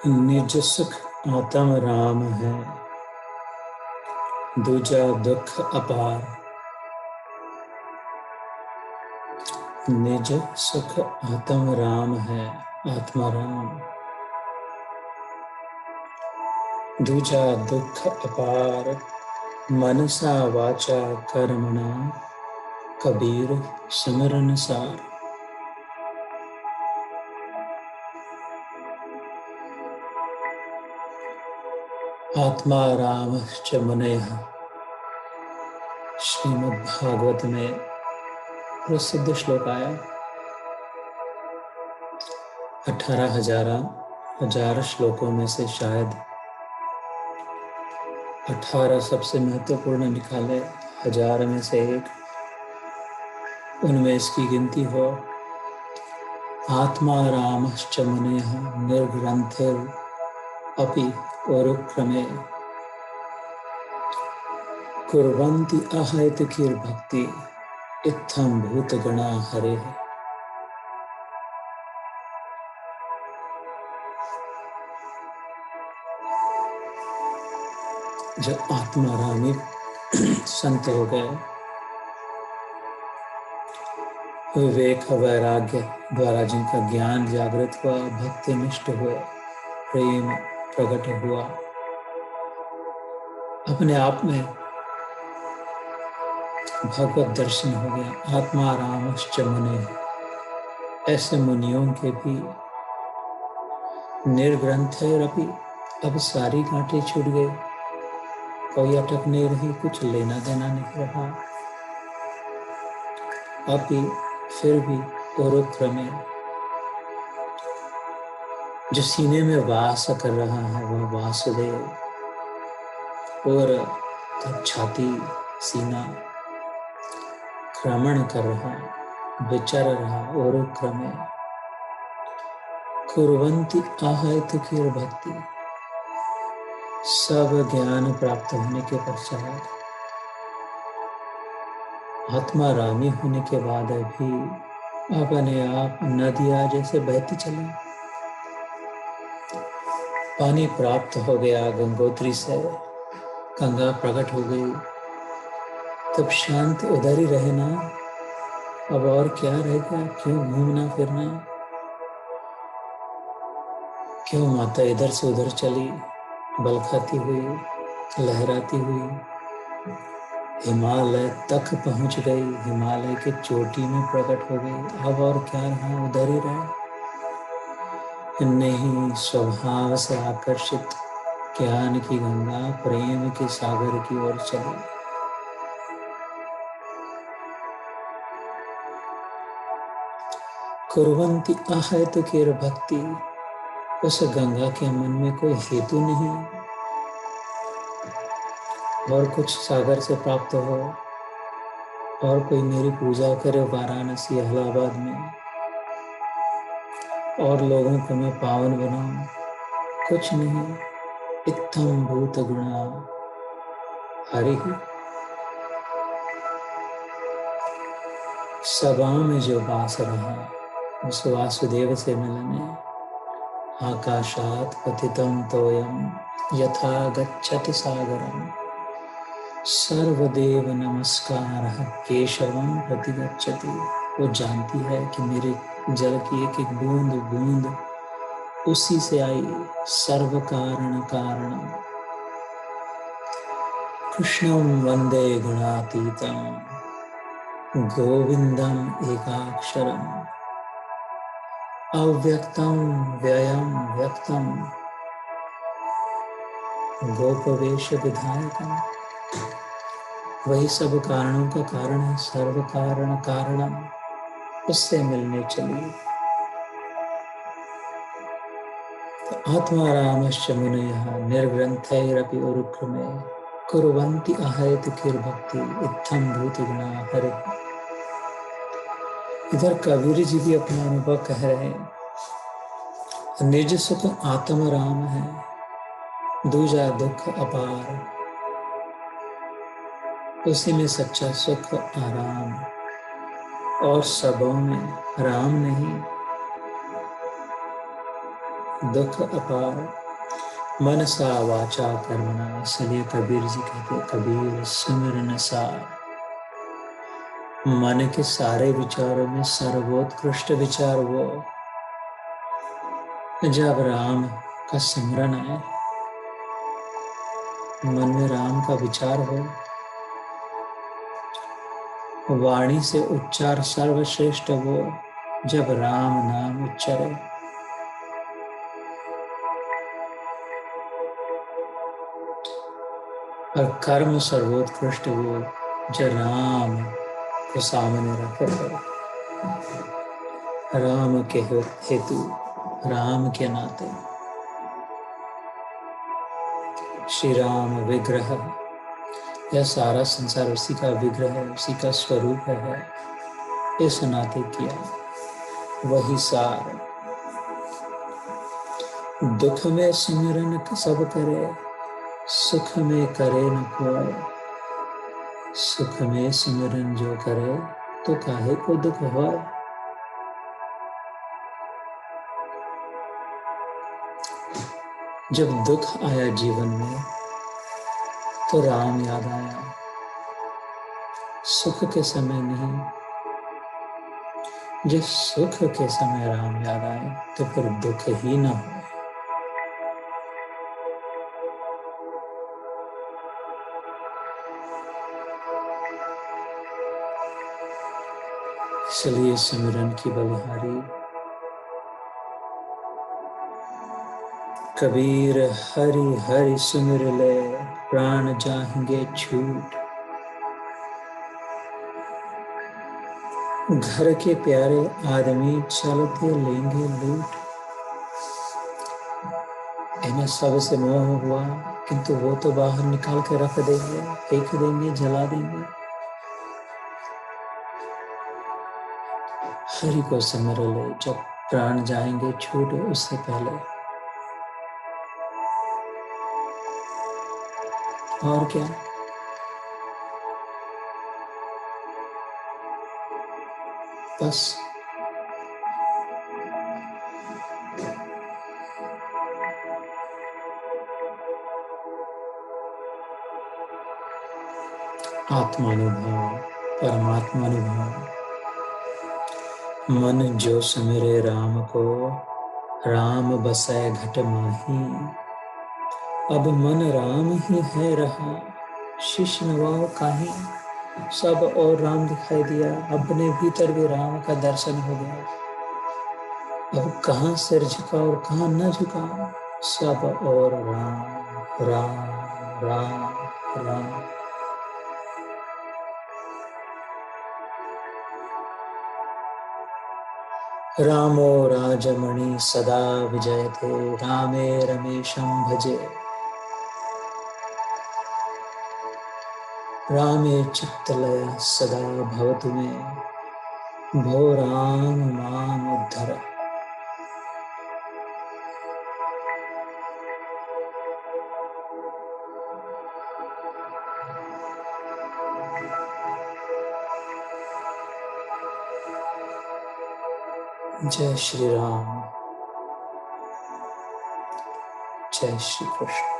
निज सुख आत्म राम है, दूजा दुख अपार। निज सुख आत्म राम है, आत्मा राम, दूजा दुख अपार। मनसा वाचा कर्मणा, कबीर सिमरन सार। आत्मा राम च मुनेः, श्रीमद् भागवत में प्रसिद्ध श्लोक आया। 18,000 श्लोकों में से शायद 18 सबसे महत्वपूर्ण निकाले, 1000 में से एक, उनमें इसकी गिनती हो। आत्मा रामश्च मुनेः निर्ग्रंथिर अपि पौरुक्रमे, कुर्वन्ति अहैतुकीर भक्ति इत्थं भूतगणा हरेः। जब आत्मारामी संत हो गए, विवेक वैराग्य द्वारा जिनका ज्ञान जागृत हुआ, भक्ति निष्ठ हुए, प्रेम प्रकट हुआ, अपने आप में भगवत दर्शन हो गया। आत्मा रामश्च मुने, ऐसे मुनियों के भी निर्ग्रंथैरपि, अब सारी गांठें छूट गई, कोई अटक नहीं रही, कुछ लेना देना नहीं रहा। अभी फिर भी पौरुक्रमे, जो सीने में वास कर रहा है वह वासुदेव, और तब छाती सीना क्रमण कर रहा, विचर रहा। और क्रमे कुर्वन्ति अहैतुकीर भक्ति, सब ज्ञान प्राप्त होने के पश्चात, आत्मा रामी होने के बाद भी अपने आप नदियां जैसे बहती चली। पानी प्राप्त हो गया गंगोत्री से, गंगा प्रकट हो गई, तब शांत उधर ही रहना, अब और क्या रहेगा? क्यों घूमना फिरना? क्यों माता इधर से उधर चली, बल खाती हुई, लहराती हुई, हिमालय तक पहुंच गई, हिमालय के चोटी में प्रकट हो गई। अब और क्या रहा? उधर ही रहे। नहीं, स्वभाव से आकर्षित ज्ञान की गंगा प्रेम के सागर की ओर चली। कुर्वन्ति अहैतुकीर भक्ति, उस गंगा के मन में कोई हेतु नहीं, और कुछ सागर से प्राप्त हो, और कोई मेरी पूजा करे वाराणसी इलाहाबाद में, और लोगों को मैं पावन बनाऊं, कुछ नहीं। इत्थम भूत गुणा हरि, सभा में जो वास रहा उस वासुदेव से मिलने। आकाशात पतितं तोयम यथा गच्छति सागरम, सर्वदेव नमस्कारः केशवम प्रतिगच्छति। वो जानती है कि मेरे जल की एक एक बूंद बूंद उसी से आई। सर्व कारण कारणम कृष्णं वंदे गुणातीतं, गोविंदम एकाक्षरम, अव्यक्तम व्ययम व्यक्तम, गोपवेश विधायकम। वही सब कारणों का कारण है, सर्व कारण कारणम, उससे मिलने चलिए। तो आत्मा रामश्च मुनयः निर्ग्रंथैरपि उरुक्रमे, कुर्वन्ति अहैतुकीर भक्ति इत्थं भूतगुणा हरिः। इधर कबीर जी भी अपना अनुभव कह रहे हैं। निज सुख आत्म राम है, दूजा दुख अपार, उसी में सच्चा सुख आराम, और सबों में राम नहीं, दुख अपार। मनसा वाचा कर्मणा, इसलिए कबीर जी कहते कबीर सिमरन सार। मन के सारे विचारों में सर्वोत्कृष्ट विचार वो जब राम का सिमरन है, मन में राम का विचार हो, वाणी से उच्चार सर्वश्रेष्ठ वो जब राम नाम उच्चरे। और कर्म सर्वोत्कृष्ट वो जब राम को सामने रखकर, राम के हेतु, राम के नाते। श्री राम विग्रह, यह सारा संसार उसी का विग्रह है, उसी का स्वरूप है, इस नाते किया वही सार। दुख में सिमरन सब करे, सुख में करे न कोय। सुख में सिमरन जो करे, तो काहे को दुख हो। जब दुख आया जीवन में, तो राम याद आया, सुख के समय नहीं। जब सुख के समय राम याद आए, तो फिर दुख ही ना हो। इसलिए सिमरन की बलिहारी कबीर हरि हरि सुमिर ले, प्राण जाएंगे छूट। घर के प्यारे आदमी चलते लेंगे लूट। इन्हें सब से मोह हुआ, किंतु वो तो बाहर निकाल के रख देंगे, फेंक देंगे, जला देंगे। हरि को सिमर ले, जब प्राण जाएंगे छूट, उससे पहले। और क्या, बस आत्मानुभव, परमात्मानुभव। मन जो सुमिरे राम को, राम बसै घट माही। अब मन राम ही है रहा, शिष नवाओ काहे। सब और राम दिखाई दिया, अपने भीतर भी राम का दर्शन हो गया। अब कहाँ सिर झुका और कहाँ न झुका, सब और राम राम राम राम। रामो राजमणि सदा विजयते, रामे रमेशं भजे। रामे चित्तलय सदा भवतु मे, भो राम माम उद्धर। जय श्री राम, जय श्री कृष्ण।